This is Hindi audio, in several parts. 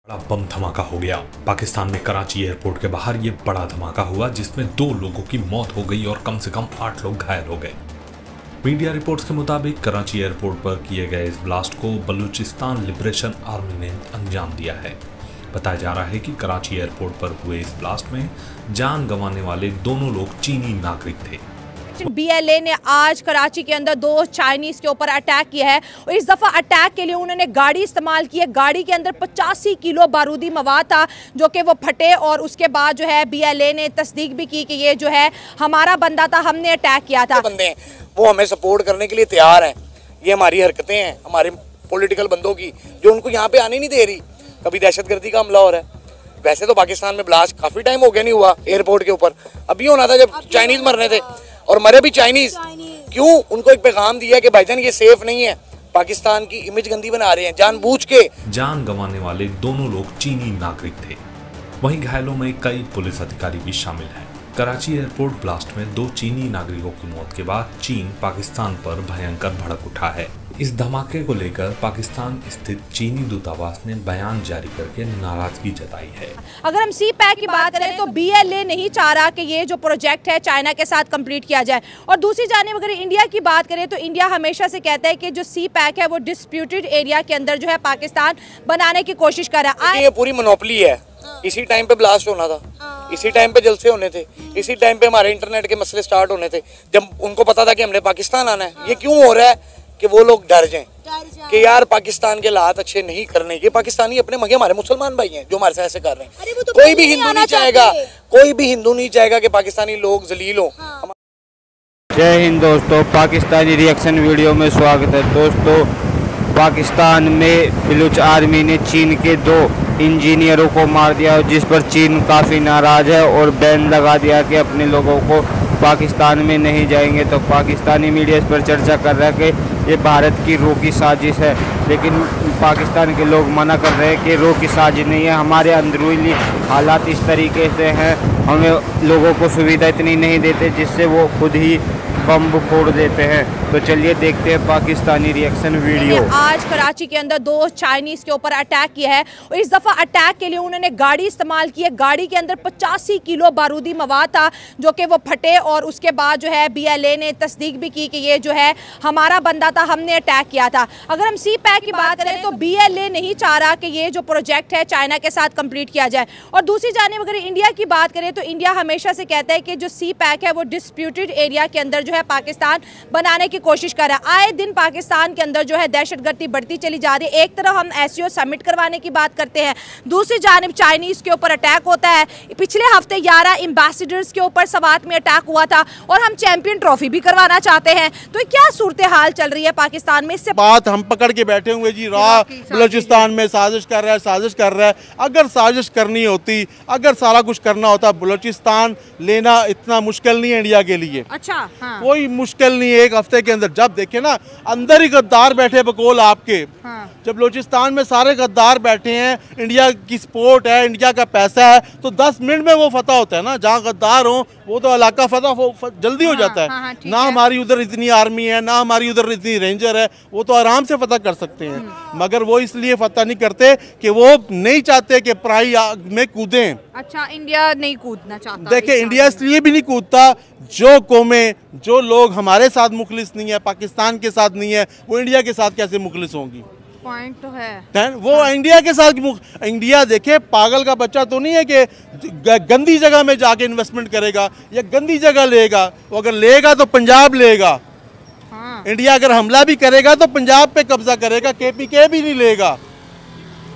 बड़ा बम धमाका हो गया। पाकिस्तान में कराची एयरपोर्ट के बाहर ये बड़ा धमाका हुआ जिसमें 2 लोगों की मौत हो गई और कम से कम 8 लोग घायल हो गए। मीडिया रिपोर्ट्स के मुताबिक कराची एयरपोर्ट पर किए गए इस ब्लास्ट को बलूचिस्तान लिबरेशन आर्मी ने अंजाम दिया है। बताया जा रहा है कि कराची एयरपोर्ट पर हुए इस ब्लास्ट में जान गंवाने वाले दोनों लोग चीनी नागरिक थे। BLA ने आज कराची के अंदर 2 चाइनीज के ऊपर अटैक किया है और इस दफ़ा अटैक के लिए उन्होंने गाड़ी इस्तेमाल की है। गाड़ी के अंदर 85 किलो बारूदी मवाद था जो कि वो फटे और उसके बाद जो है BLA ने तस्दीक भी की कि ये जो है हमारा बंदा था, हमने अटैक किया था। बंदे हैं वो हमें सपोर्ट करने के लिए तैयार हैं। ये हमारी हरकतें हैं हमारे पॉलिटिकल बंदों की जो उनको यहाँ पे आने नहीं दे रही। कभी दहशतगर्दी का हमला हो रहा है। वैसे तो पाकिस्तान में ब्लास्ट काफी टाइम हो गया नहीं हुआ एयरपोर्ट के ऊपर, अभी होना था जब चाइनीज मर रहे थे और मरे भी चाइनीज। क्यों? उनको एक पैगाम दिया कि भाईजान ये सेफ नहीं है, पाकिस्तान की इमेज गंदी बना रहे हैं जानबूझ के। जान गंवाने वाले दोनों लोग चीनी नागरिक थे। वहीं घायलों में कई पुलिस अधिकारी भी शामिल हैं। कराची एयरपोर्ट ब्लास्ट में 2 चीनी नागरिकों की मौत के बाद चीन पाकिस्तान पर भयंकर भड़क उठा है। इस धमाके को लेकर पाकिस्तान स्थित चीनी दूतावास ने बयान जारी करके नाराजगी जताई है। अगर हम सी पैक की बात करें तो BLA नहीं चाह रहा कि ये जो प्रोजेक्ट है चाइना के साथ कंप्लीट किया जाए। और दूसरी जानिब अगर इंडिया की बात करें तो इंडिया हमेशा से कहता है कि जो सी पैक है वो डिस्प्यूटेड एरिया के अंदर जो है पाकिस्तान बनाने की कोशिश कर रहा है। ये पूरी मोनोपोली है। इसी टाइम पे ब्लास्ट होना था, इसी टाइम पे जलसे होने थे, इसी टाइम पे हमारे इंटरनेट के मसले स्टार्ट होने थे जब उनको पता था कि हमने पाकिस्तान आना है। ये क्यों हो रहा है कि वो लोग डर जाएं कि यार पाकिस्तान के हालात अच्छे नहीं करने। ये पाकिस्तानी अपने मगे हमारे मुसलमान भाई हैं जो हमारे साथ ऐसे कर रहे हैं। तो कोई भी हिंदू नहीं चाहेगा, कोई भी हिंदू नहीं चाहेगा कि पाकिस्तानी लोग जलील हों। जय हिंद दोस्तों, पाकिस्तानी रिएक्शन वीडियो में स्वागत है। दोस्तों, पाकिस्तान में बलूच आर्मी ने चीन के 2 इंजीनियरों को मार दिया जिस पर चीन काफ़ी नाराज़ है और बैन लगा दिया कि अपने लोगों को पाकिस्तान में नहीं जाएंगे। तो पाकिस्तानी मीडिया इस पर चर्चा कर रहा है कि ये भारत की रो की साजिश है, लेकिन पाकिस्तान के लोग मना कर रहे हैं कि रो की साजिश नहीं है। हमारे अंदरूनी हालात इस तरीके से हैं, हमें लोगों को सुविधा इतनी नहीं देते जिससे वो खुद ही बम फोड़ देते हैं। तो चलिए देखते हैं पाकिस्तानी रिएक्शन वीडियो। आज कराची के अंदर 2 चाइनीज के ऊपर अटैक किया है और इस दफ़ा अटैक के लिए उन्होंने गाड़ी इस्तेमाल की है। गाड़ी के अंदर 85 किलो बारूदी मवाद था जो कि वो फटे और उसके बाद जो है BLA ने तस्दीक भी की कि ये जो है हमारा बंदा था, हमने अटैक किया था। अगर हम सी पैक की बात करें तो BLA नहीं चाह रहा कि ये जो प्रोजेक्ट है चाइना के साथ कंप्लीट किया जाए। और दूसरी जानिब अगर इंडिया की बात करें तो इंडिया हमेशा से कहता है कि जो सी पैक है वो डिस्प्यूटेड एरिया के अंदर जो है पाकिस्तान बनाने की कोशिश कर रहा है। आए दिन पाकिस्तान के अंदर जो है दहशतगर्दी बढ़ती चली जा रही है। एक तरफ हम SCO समिट करवाने की बात करते हैं, दूसरी जानिब चाइनीज के ऊपर अटैक होता है। पिछले हफ्ते 11 एम्बेसडर्स के ऊपर सवात में अटैक हुआ था और हम चैंपियन ट्रॉफी भी करवाना चाहते हैं। तो क्या सूरत हाल चल रही है पाकिस्तान में? इससे बात हम पकड़ के बैठे हुए जी, बलूचिस्तान में साजिश कर रहा है, साजिश कर रहा है। अगर साजिश करनी होती, अगर सारा कुछ करना होता, बलूचिस्तान लेना इतना मुश्किल नहीं है इंडिया के लिए। अच्छा, हाँ। कोई मुश्किल नहीं है। 1 हफ्ते के अंदर जब देखे ना अंदर ही गद्दार बैठे बकौल आपके। हाँ। जब बलूचिस्तान में सारे गद्दार बैठे हैं, इंडिया की सपोर्ट है, इंडिया का पैसा है, तो 10 मिनट में वो फतह होता है ना। जहाँ गद्दार हो वो तो इलाका फतह जल्दी हो जाता है। हाँ, ना हमारी उधर इतनी आर्मी है, ना हमारी उधर इतनी रेंजर है, वो तो आराम से फतह कर सकते हैं। मगर वो इसलिए फतह नहीं करते कि वो नहीं चाहते कि पराई आग में कूदें। अच्छा, इंडिया नहीं कूदना चाहता। देखिए, इंडिया इसलिए भी नहीं कूदता, जो कौमें, जो लोग हमारे साथ मुखलिस नहीं है, पाकिस्तान के साथ नहीं है, वो इंडिया के साथ कैसे मुखलिस होंगी? पॉइंट तो है वो इंडिया के साथ। इंडिया देखे पागल का बच्चा तो नहीं है कि गंदी जगह में जाके इन्वेस्टमेंट करेगा या गंदी जगह लेगा। वो अगर लेगा तो पंजाब लेगा। हाँ। इंडिया अगर हमला भी करेगा तो पंजाब पे कब्जा करेगा, KPK भी नहीं लेगा।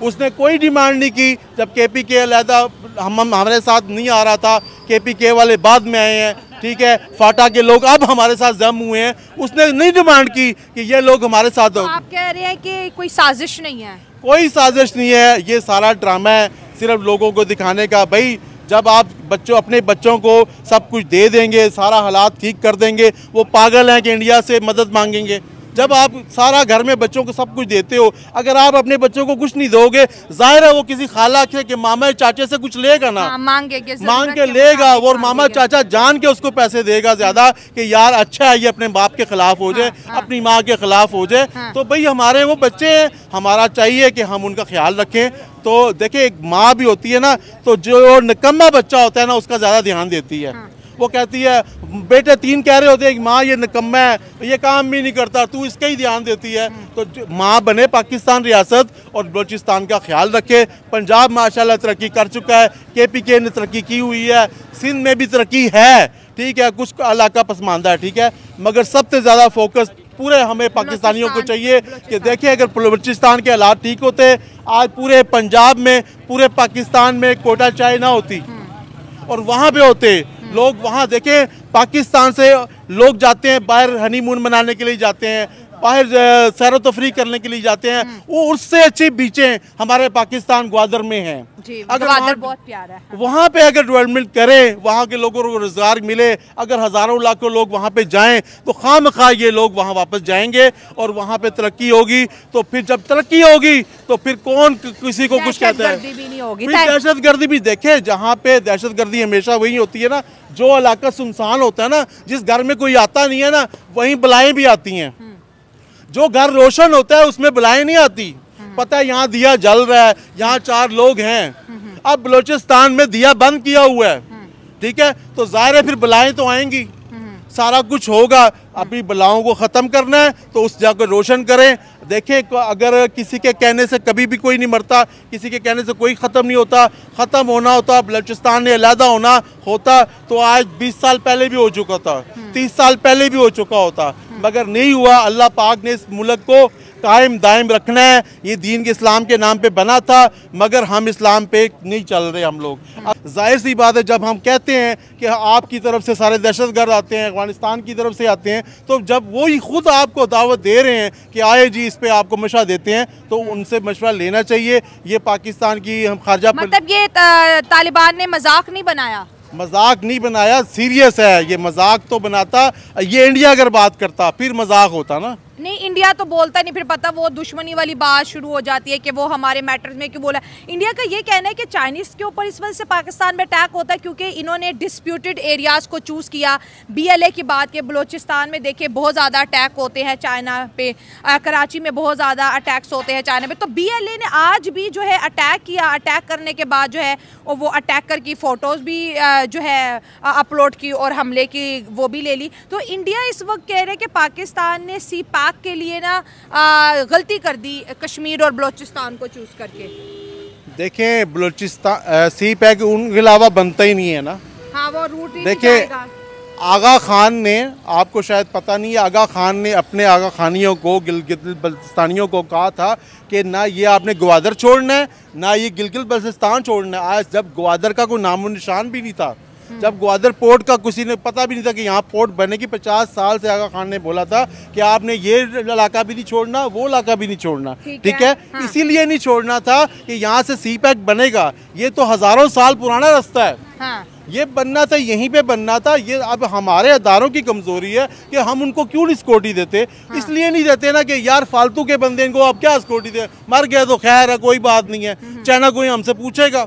उसने कोई डिमांड नहीं की। जब KPK अलहदा हमारे साथ नहीं आ रहा था, KPK वाले बाद में आए हैं, ठीक है, फाटा के लोग अब हमारे साथ जम हुए हैं। उसने नहीं डिमांड की कि ये लोग हमारे साथ। तो आप कह रहे हैं कि कोई साजिश नहीं है? कोई साजिश नहीं है, ये सारा ड्रामा है सिर्फ लोगों को दिखाने का। भाई, जब आप अपने बच्चों को सब कुछ दे देंगे, सारा हालात ठीक कर देंगे, वो पागल हैं कि इंडिया से मदद मांगेंगे। जब आप सारा घर में बच्चों को सब कुछ देते हो, अगर आप अपने बच्चों को कुछ नहीं दोगे, जाहिर है वो किसी खाला के मामा चाचे से कुछ लेगा ना। मांग के लेगा वो, और मामा चाचा जान के उसको पैसे देगा ज्यादा कि यार अच्छा है ये अपने बाप के खिलाफ हो जाए, अपनी माँ के खिलाफ हो जाए। तो भाई हमारे वो बच्चे हैं, हमारा चाहिए कि हम उनका ख्याल रखें। तो देखिए एक माँ भी होती है ना, तो जो निकम्मा बच्चा होता है ना उसका ज़्यादा ध्यान देती है। वो कहती है बेटे 3 कह रहे होते हैं कि माँ ये निकम्मा है, ये काम भी नहीं करता, तू इसका ही ध्यान देती है। तो माँ बने पाकिस्तान रियासत और बलूचिस्तान का ख्याल रखे। पंजाब माशाल्लाह तरक्की कर चुका है, KPK ने तरक्की की हुई है, सिंध में भी तरक्की है, ठीक है, कुछ इलाका पसमानदा है, ठीक है, मगर सबसे ज़्यादा फोकस पूरे हमें पाकिस्तानियों को चाहिए कि देखिए अगर बलूचिस्तान के हालात ठीक होते, आज पूरे पंजाब में, पूरे पाकिस्तान में कोटा चाय ना होती और वहाँ पे होते लोग। वहाँ देखें पाकिस्तान से लोग जाते हैं बाहर, हनीमून मनाने के लिए जाते हैं, बाहर सैर तफरी करने के लिए जाते हैं, वो उससे अच्छी बीचें हमारे पाकिस्तान ग्वादर में हैं। अगर ग्वादर बहुत प्यारा है, वहाँ पे अगर डेवलपमेंट करें, वहाँ के लोगों को रोजगार मिले, अगर हज़ारों लाखों लोग वहाँ पे जाएं तो खामखा ये लोग वहाँ वापस जाएंगे और वहाँ पे तरक्की होगी। तो फिर जब तरक्की होगी तो फिर कौन किसी को कुछ कहता है? फिर दहशतगर्दी भी देखे, जहाँ पे दहशतगर्दी हमेशा वही होती है ना, जो इलाका सुनसान होता है ना, जिस घर में कोई आता नहीं है ना, वहीं बलाएं भी आती हैं। जो घर रोशन होता है उसमें बलाएं नहीं आती। पता है यहाँ दिया जल रहा है, यहाँ 4 लोग हैं, अब बलूचिस्तान में दिया बंद किया हुआ है, ठीक है, तो जाहिर है फिर बलाएं तो आएंगी, सारा कुछ होगा। अभी बलाओं को ख़त्म करना है तो उस जगह को रोशन करें। देखें अगर किसी के कहने से कभी भी कोई नहीं मरता, किसी के कहने से कोई ख़त्म नहीं होता। ख़त्म होना होता, बलूचिस्तान ने अलहदा होना होता तो आज 20 साल पहले भी हो चुका था, 30 साल पहले भी हो चुका होता, मगर नहीं हुआ। अल्लाह पाक ने इस मुल्क को कायम दायम रखना है, ये दीन के इस्लाम के नाम पे बना था, मगर हम इस्लाम पे नहीं चल रहे हम लोग। जाहिर सी बात है जब हम कहते हैं कि आपकी तरफ से सारे दहशतगर्द आते हैं, अफगानिस्तान की तरफ से आते हैं, तो जब वो ही खुद आपको दावत दे रहे हैं कि आए जी इस पे आपको मशवरा देते हैं, तो उनसे मशवरा लेना चाहिए। ये पाकिस्तान की हम खारजा मतलब ये तालिबान ने मजाक नहीं बनाया, मजाक नहीं बनाया, सीरियस है ये। मजाक तो बनाता ये इंडिया अगर बात करता फिर मजाक होता ना। नहीं, इंडिया तो बोलता नहीं, फिर पता वो दुश्मनी वाली बात शुरू हो जाती है कि वो हमारे मैटर्स में क्यों बोला। इंडिया का ये कहना है कि चाइनीज़ के ऊपर इस वजह से पाकिस्तान में अटैक होता है क्योंकि इन्होंने डिस्प्यूटेड एरियाज़ को चूज़ किया। BLA की बात के बलूचिस्तान में देखिए बहुत ज़्यादा अटैक होते हैं चाइना पे, कराची में बहुत ज़्यादा अटैक्स होते हैं चाइना पे। तो BLA ने आज भी जो है अटैक किया, अटैक करने के बाद जो है वो अटैकर की फ़ोटोज़ भी जो है अपलोड की और हमले की वो भी ले ली। तो इंडिया इस वक्त कह रहे हैं कि पाकिस्तान ने CPAC के लिए ना गलती कर दी कश्मीर और बलूचिस्तान को चूज करके। देखें बलूचिस्तान CPAC उनके अलावा बनता ही नहीं है ना। हाँ, वो रूट ही देखिए आगा खान ने, आपको शायद पता नहीं है, आगा खान ने अपने आगा खानियों को, गिलगित बल्तिस्तानियों को कहा था कि ना ये आपने ग्वादर छोड़ना है, ना ये गिलगित बल्तिस्तान छोड़ना है। आज जब ग्वादर का कोई नामो निशान भी नहीं था, जब ग्वादर पोर्ट का किसी ने पता भी नहीं था कि यहाँ पोर्ट बनेगी, 50 साल से आगा खान ने बोला था कि आपने ये इलाका भी नहीं छोड़ना, वो इलाका भी नहीं छोड़ना, ठीक है। हाँ। इसीलिए नहीं छोड़ना था कि यहाँ से CPAC बनेगा, ये तो हज़ारों साल पुराना रास्ता है। हाँ। ये बनना था, यहीं पे बनना था। ये अब हमारे अदारों की कमजोरी है कि हम उनको क्यों नहीं सिक्योरिटी देते। हाँ। इसलिए नहीं देते ना कि यार फालतू के बंदे इनको आप क्या सिक्योरिटी दे, मर गया तो खैर है, कोई बात नहीं है, चाइना कोई हमसे पूछेगा।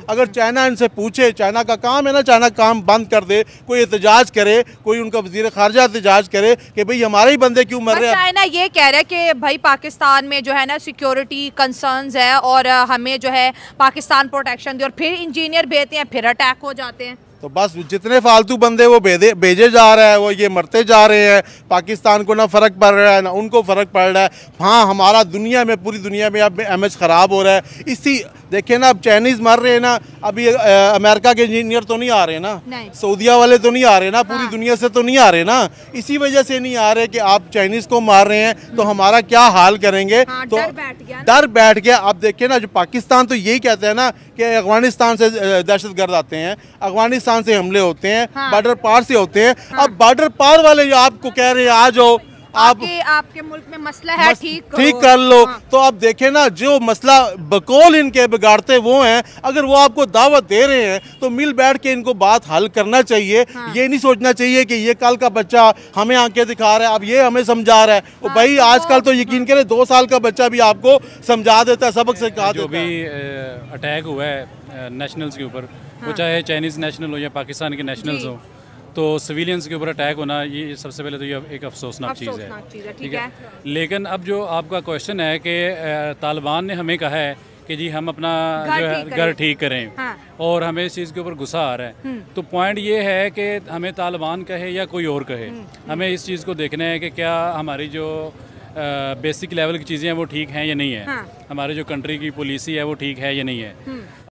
अगर चाइना इनसे पूछे, चाइना का काम है ना, चाइना काम बंद कर दे, कोई एहतजाज करे, कोई उनका वजीर खारजा एहतजाज करे कि भाई हमारे ही बंदे क्यों मर रहे हैं। चाइना ये कह रहा है कि भाई पाकिस्तान में जो है ना सिक्योरिटी कंसर्न्स है और हमें जो है पाकिस्तान प्रोटेक्शन दे, और फिर इंजीनियर भेजते हैं, फिर अटैक हो जाते हैं। तो बस जितने फालतू बंदे वो भेजे जा रहा है, वो ये मरते जा रहे हैं। पाकिस्तान को ना फ़र्क पड़ रहा है ना उनको फ़र्क पड़ रहा है। हाँ, हमारा दुनिया में, पूरी दुनिया में अब इमेज ख़राब हो रहा है। इसी देखिए ना, अब चाइनीज़ मर रहे हैं ना, अभी अमेरिका के इंजीनियर तो नहीं आ रहे ना, सऊदिया वाले तो नहीं आ रहे ना, पूरी दुनिया से तो नहीं आ रहे ना। इसी वजह से नहीं आ रहे कि आप चाइनीज़ को मार रहे हैं तो हमारा क्या हाल करेंगे। तो डर बैठ गया। अब देखिए ना, जो पाकिस्तान तो यही कहता है ना कि अफगानिस्तान से दहशतगर्द आते हैं, अफगानिस्तान से हमले होते हैं, बॉर्डर पार से होते हैं। अब बॉर्डर पार वाले आपको कह रहे हैं आ जाओ, आपके मुल्क में मसला है, ठीक कर लो। हाँ। तो अब देखें ना, जो मसला बकौल इनके बिगाड़ते वो हैं, अगर वो आपको दावत दे रहे हैं तो मिल बैठ के इनको बात हल करना चाहिए। हाँ। ये नहीं सोचना चाहिए कि ये कल का बच्चा हमें आंखें दिखा रहा है, अब ये हमें समझा रहा है। हाँ, भाई तो आजकल तो यकीन करें 2 साल का बच्चा भी आपको समझा देता है, सबक सिखा देता है। जो भी अटैक हुआ है नेशनल्स के ऊपर, वो चाहे चाइनीज़ नेशनल हो या पाकिस्तान के नेशनल्स हो, तो सिविलियंस के ऊपर अटैक होना ये सबसे पहले तो ये एक अफसोसनाक चीज़ है, ठीक है। लेकिन अब जो आपका क्वेश्चन है कि तालिबान ने हमें कहा है कि जी हम अपना घर जो है ठीक घर करें। ठीक करें, हाँ। और हमें इस चीज़ के ऊपर गुस्सा आ रहा है। तो पॉइंट ये है कि हमें तालिबान कहे या कोई और कहे, हमें इस चीज़ को देखना है कि क्या हमारी जो बेसिक लेवल की चीज़ें हैं वो ठीक हैं या नहीं है, हमारी जो कंट्री की पॉलिसी है वो ठीक है या नहीं है।